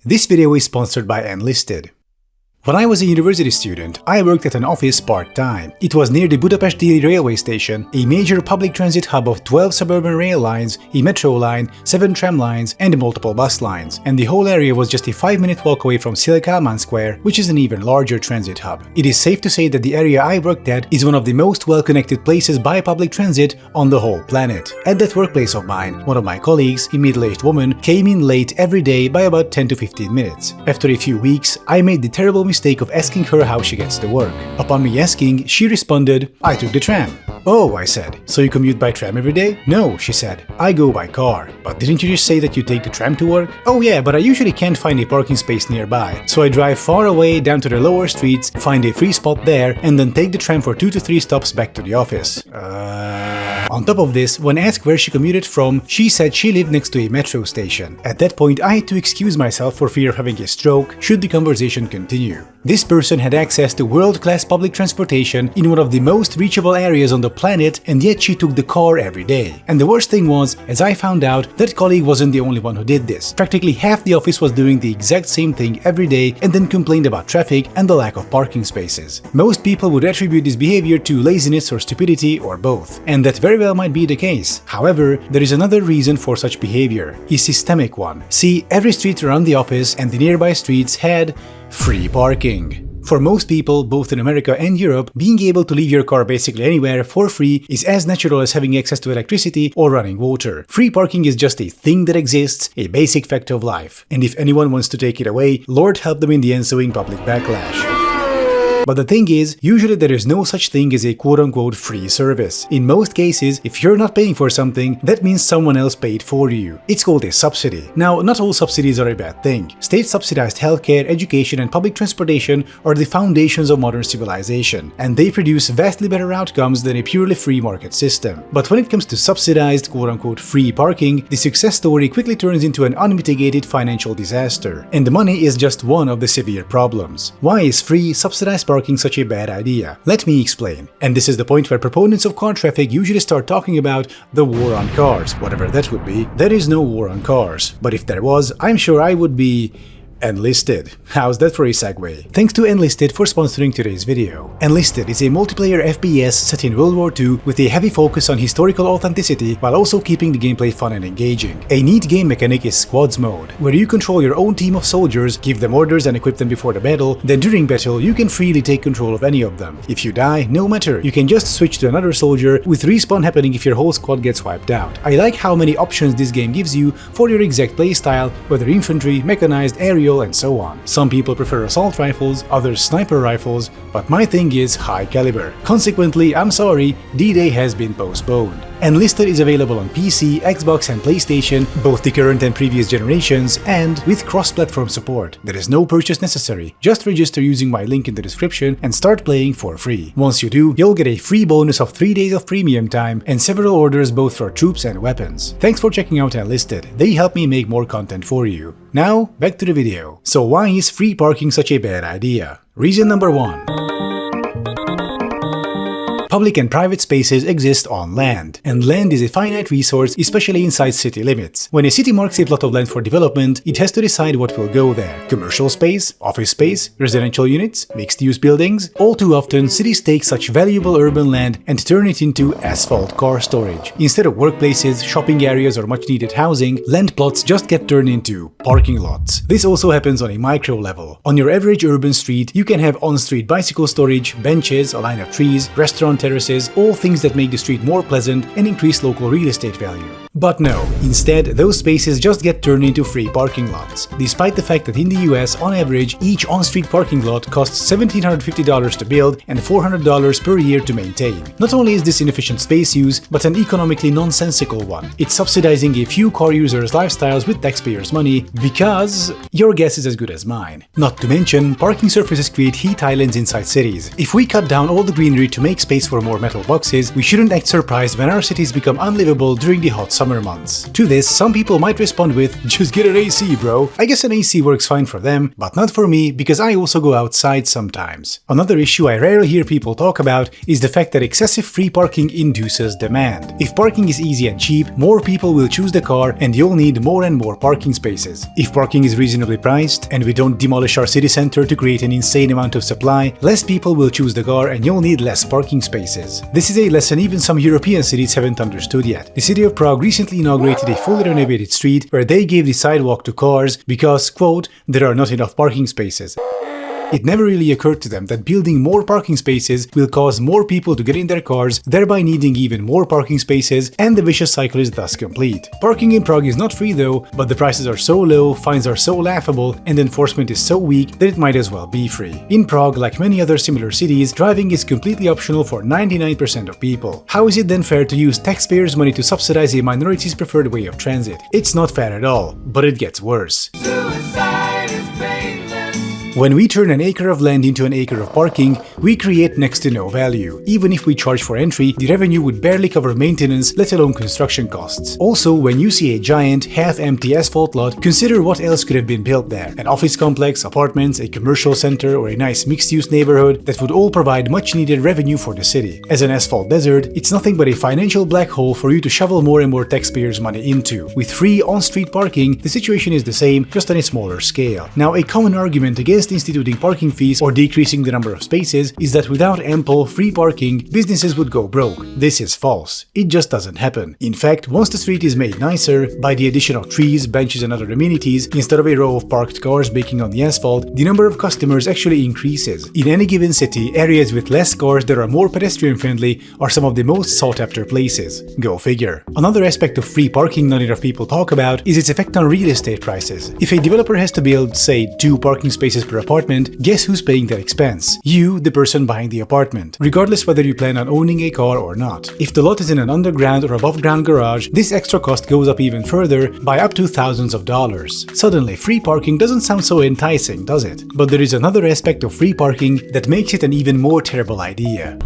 This video is sponsored by Enlisted. When I was a university student, I worked at an office part-time. It was near the Budapest Déli railway station, a major public transit hub of 12 suburban rail lines, a metro line, 7 tram lines, and multiple bus lines. And the whole area was just a 5-minute walk away from Széll Kálmán Square, which is an even larger transit hub. It is safe to say that the area I worked at is one of the most well-connected places by public transit on the whole planet. At that workplace of mine, one of my colleagues, a middle-aged woman, came in late every day by about 10 to 15 minutes. After a few weeks, I made the terrible mistake of asking her how she gets to work. Upon me asking, she responded, "I took the tram." "Oh," I said, "so you commute by tram every day?" "No," she said, "I go by car." "But didn't you just say that you take the tram to work?" "Oh yeah, but I usually can't find a parking space nearby, so I drive far away down to the lower streets, find a free spot there, and then take the tram for 2 to 3 stops back to the office." On top of this, when asked where she commuted from, she said she lived next to a metro station. At that point, I had to excuse myself for fear of having a stroke should the conversation continue. This person had access to world-class public transportation in one of the most reachable areas on the planet, and yet she took the car every day. And the worst thing was, as I found out, that colleague wasn't the only one who did this. Practically half the office was doing the exact same thing every day and then complained about traffic and the lack of parking spaces. Most people would attribute this behavior to laziness or stupidity or both, and that very well might be the case. However, there is another reason for such behavior, a systemic one. See, every street around the office and the nearby streets had free parking. For most people, both in America and Europe, being able to leave your car basically anywhere for free is as natural as having access to electricity or running water. Free parking is just a thing that exists, a basic fact of life. And if anyone wants to take it away, Lord help them in the ensuing public backlash. But the thing is, usually there is no such thing as a quote-unquote free service. In most cases, if you're not paying for something, that means someone else paid for you. It's called a subsidy. Now, not all subsidies are a bad thing. State-subsidized healthcare, education, and public transportation are the foundations of modern civilization, and they produce vastly better outcomes than a purely free market system. But when it comes to subsidized quote-unquote free parking, the success story quickly turns into an unmitigated financial disaster. And the money is just one of the severe problems. Why is free, subsidized parking such a bad idea? Let me explain. And this is the point where proponents of car traffic usually start talking about the war on cars, whatever that would be. There is no war on cars. But if there was, I'm sure I would be Enlisted. How's that for a segue? Thanks to Enlisted for sponsoring today's video. Enlisted is a multiplayer FPS set in World War II with a heavy focus on historical authenticity while also keeping the gameplay fun and engaging. A neat game mechanic is Squads mode, where you control your own team of soldiers, give them orders and equip them before the battle, then during battle you can freely take control of any of them. If you die, no matter, you can just switch to another soldier, with respawn happening if your whole squad gets wiped out. I like how many options this game gives you for your exact playstyle, whether infantry, mechanized, aerial, and so on. Some people prefer assault rifles, others sniper rifles, but my thing is high caliber. Consequently, I'm sorry, D-Day has been postponed. Enlisted is available on PC, Xbox and PlayStation, both the current and previous generations, and with cross-platform support. There is no purchase necessary. Just register using my link in the description and start playing for free. Once you do, you'll get a free bonus of 3 days of premium time and several orders both for troops and weapons. Thanks for checking out Enlisted. They help me make more content for you. Now, back to the video. So why is free parking such a bad idea? Reason number 1. Public and private spaces exist on land, and land is a finite resource, especially inside city limits. When a city marks a plot of land for development, it has to decide what will go there. Commercial space, office space, residential units, mixed-use buildings. All too often, cities take such valuable urban land and turn it into asphalt car storage. Instead of workplaces, shopping areas, or much-needed housing, land plots just get turned into parking lots. This also happens on a micro level. On your average urban street, you can have on-street bicycle storage, benches, a line of trees, restaurant terraces, all things that make the street more pleasant and increase local real estate value. But no, instead those spaces just get turned into free parking lots, despite the fact that in the US, on average, each on-street parking lot costs $1,750 to build and $400 per year to maintain. Not only is this inefficient space use, but an economically nonsensical one. It's subsidizing a few car users' lifestyles with taxpayers' money because your guess is as good as mine. Not to mention, parking surfaces create heat islands inside cities. If we cut down all the greenery to make space for for more metal boxes, we shouldn't act surprised when our cities become unlivable during the hot summer months. To this, some people might respond with, "Just get an AC, bro." I guess an AC works fine for them, but not for me because I also go outside sometimes. Another issue I rarely hear people talk about is the fact that excessive free parking induces demand. If parking is easy and cheap, more people will choose the car and you'll need more and more parking spaces. If parking is reasonably priced and we don't demolish our city center to create an insane amount of supply, less people will choose the car and you'll need less parking spaces. This is a lesson even some European cities haven't understood yet. The city of Prague recently inaugurated a fully renovated street where they gave the sidewalk to cars because, quote, "there are not enough parking spaces." It never really occurred to them that building more parking spaces will cause more people to get in their cars, thereby needing even more parking spaces, and the vicious cycle is thus complete. Parking in Prague is not free though, but the prices are so low, fines are so laughable, and enforcement is so weak that it might as well be free. In Prague, like many other similar cities, driving is completely optional for 99% of people. How is it then fair to use taxpayers' money to subsidize a minority's preferred way of transit? It's not fair at all, but it gets worse. When we turn an acre of land into an acre of parking, we create next to no value. Even if we charge for entry, the revenue would barely cover maintenance, let alone construction costs. Also, when you see a giant, half-empty asphalt lot, consider what else could have been built there. An office complex, apartments, a commercial center, or a nice mixed-use neighborhood that would all provide much-needed revenue for the city. As an asphalt desert, it's nothing but a financial black hole for you to shovel more and more taxpayers' money into. With free on-street parking, the situation is the same, just on a smaller scale. Now, a common argument against instituting parking fees or decreasing the number of spaces is that without ample free parking, businesses would go broke. This is false. It just doesn't happen. In fact, once the street is made nicer, by the addition of trees, benches and other amenities, instead of a row of parked cars baking on the asphalt, the number of customers actually increases. In any given city, areas with less cars that are more pedestrian-friendly are some of the most sought-after places. Go figure. Another aspect of free parking not enough people talk about is its effect on real estate prices. If a developer has to build, say, 2 parking spaces per apartment, guess who's paying that expense? You, the person buying the apartment, regardless whether you plan on owning a car or not. If the lot is in an underground or above ground garage, this extra cost goes up even further by up to thousands of dollars. Suddenly, free parking doesn't sound so enticing, does it? But there is another aspect of free parking that makes it an even more terrible idea.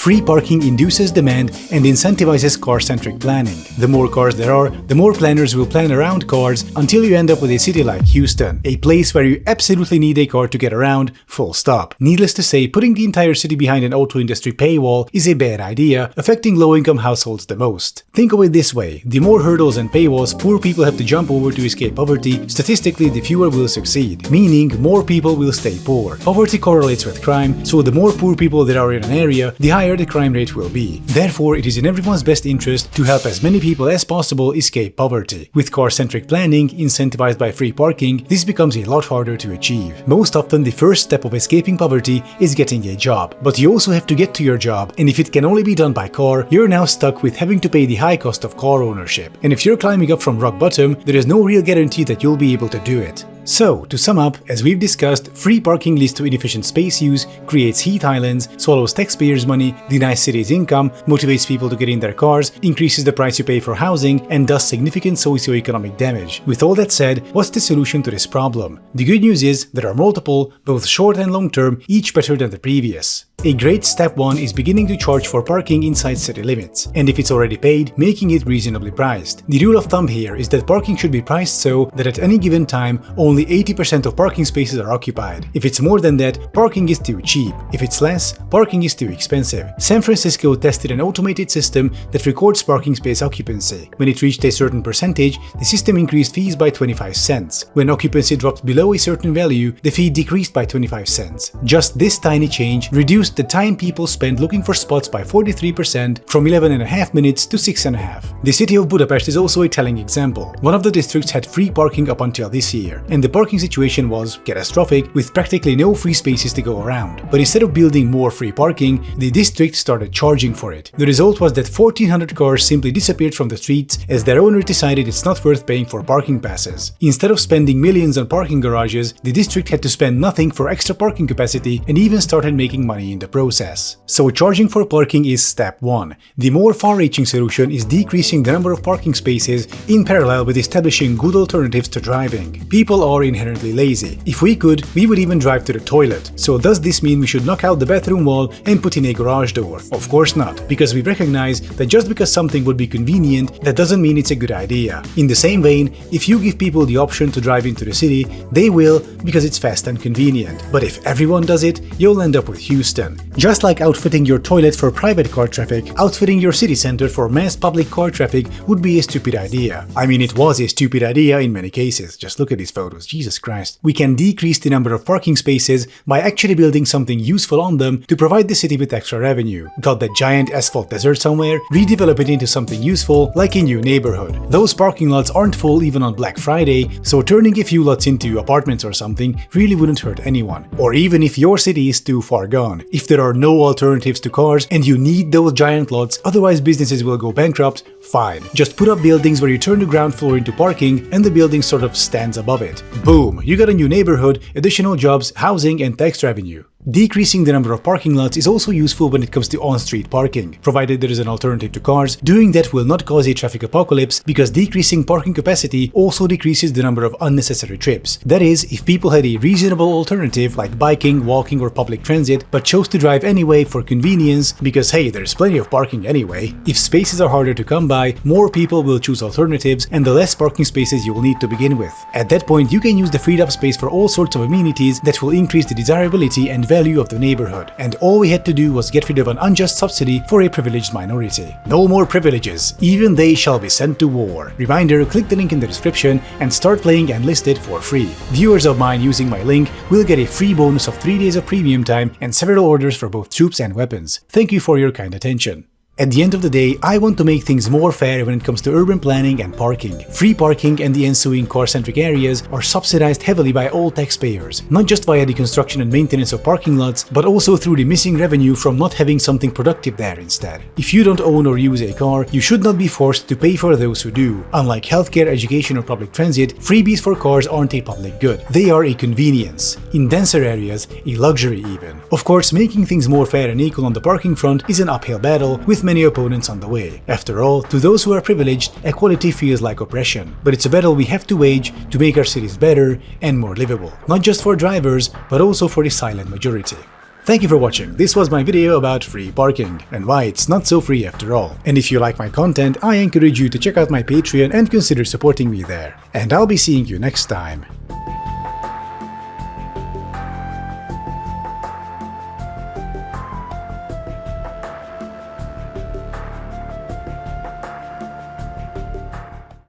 Free parking induces demand and incentivizes car-centric planning. The more cars there are, the more planners will plan around cars until you end up with a city like Houston, a place where you absolutely need a car to get around, full stop. Needless to say, putting the entire city behind an auto industry paywall is a bad idea, affecting low-income households the most. Think of it this way, the more hurdles and paywalls poor people have to jump over to escape poverty, statistically the fewer will succeed, meaning more people will stay poor. Poverty correlates with crime, so the more poor people there are in an area, the higher the crime rate will be. Therefore, it is in everyone's best interest to help as many people as possible escape poverty. With car-centric planning, incentivized by free parking, this becomes a lot harder to achieve. Most often, the first step of escaping poverty is getting a job. But you also have to get to your job, and if it can only be done by car, you're now stuck with having to pay the high cost of car ownership. And if you're climbing up from rock bottom, there is no real guarantee that you'll be able to do it. So, to sum up, as we've discussed, free parking leads to inefficient space use, creates heat islands, swallows taxpayers' money, denies cities income, motivates people to get in their cars, increases the price you pay for housing, and does significant socio-economic damage. With all that said, what's the solution to this problem? The good news is there are multiple, both short and long term, each better than the previous. A great step one is beginning to charge for parking inside city limits, and if it's already paid, making it reasonably priced. The rule of thumb here is that parking should be priced so that at any given time, only 80% of parking spaces are occupied. If it's more than that, parking is too cheap. If it's less, parking is too expensive. San Francisco tested an automated system that records parking space occupancy. When it reached a certain percentage, the system increased fees by 25 cents. When occupancy dropped below a certain value, the fee decreased by 25 cents. Just this tiny change reduced the time people spend looking for spots by 43% from 11.5 minutes to 6.5. The city of Budapest is also a telling example. One of the districts had free parking up until this year, and the parking situation was catastrophic with practically no free spaces to go around. But instead of building more free parking, the district started charging for it. The result was that 1,400 cars simply disappeared from the streets as their owner decided it's not worth paying for parking passes. Instead of spending millions on parking garages, the district had to spend nothing for extra parking capacity and even started making money in the process. So charging for parking is step 1. The more far-reaching solution is decreasing the number of parking spaces in parallel with establishing good alternatives to driving. People are inherently lazy. If we could, we would even drive to the toilet. So does this mean we should knock out the bathroom wall and put in a garage door? Of course not, because we recognize that just because something would be convenient, that doesn't mean it's a good idea. In the same vein, if you give people the option to drive into the city, they will because it's fast and convenient. But if everyone does it, you'll end up with Houston. Just like outfitting your toilet for private car traffic, outfitting your city center for mass public car traffic would be a stupid idea. I mean, it was a stupid idea in many cases. Just look at these photos, Jesus Christ. We can decrease the number of parking spaces by actually building something useful on them to provide the city with extra revenue. Got that giant asphalt desert somewhere? Redevelop it into something useful, like a new neighborhood. Those parking lots aren't full even on Black Friday, so turning a few lots into apartments or something really wouldn't hurt anyone. Or even if your city is too far gone. If there are no alternatives to cars and you need those giant lots, otherwise businesses will go bankrupt, fine. Just put up buildings where you turn the ground floor into parking and the building sort of stands above it. Boom! You got a new neighborhood, additional jobs, housing and tax revenue. Decreasing the number of parking lots is also useful when it comes to on-street parking. Provided there is an alternative to cars, doing that will not cause a traffic apocalypse because decreasing parking capacity also decreases the number of unnecessary trips. That is, if people had a reasonable alternative like biking, walking or public transit but chose to drive anyway for convenience because hey, there's plenty of parking anyway. If spaces are harder to come by, more people will choose alternatives and the less parking spaces you will need to begin with. At that point, you can use the freed up space for all sorts of amenities that will increase the desirability and value of the neighborhood, and all we had to do was get rid of an unjust subsidy for a privileged minority. No more privileges, even they shall be sent to war. Reminder, click the link in the description and start playing Enlisted for free. Viewers of mine using my link will get a free bonus of 3 days of premium time and several orders for both troops and weapons. Thank you for your kind attention. At the end of the day, I want to make things more fair when it comes to urban planning and parking. Free parking and the ensuing car-centric areas are subsidized heavily by all taxpayers, not just via the construction and maintenance of parking lots, but also through the missing revenue from not having something productive there instead. If you don't own or use a car, you should not be forced to pay for those who do. Unlike healthcare, education or public transit, freebies for cars aren't a public good. They are a convenience. In denser areas, a luxury even. Of course, making things more fair and equal on the parking front is an uphill battle, with many opponents on the way. After all, to those who are privileged, equality feels like oppression. But it's a battle we have to wage to make our cities better and more livable. Not just for drivers, but also for the silent majority. Thank you for watching. This was my video about free parking and why it's not so free after all. And if you like my content, I encourage you to check out my Patreon and consider supporting me there. And I'll be seeing you next time.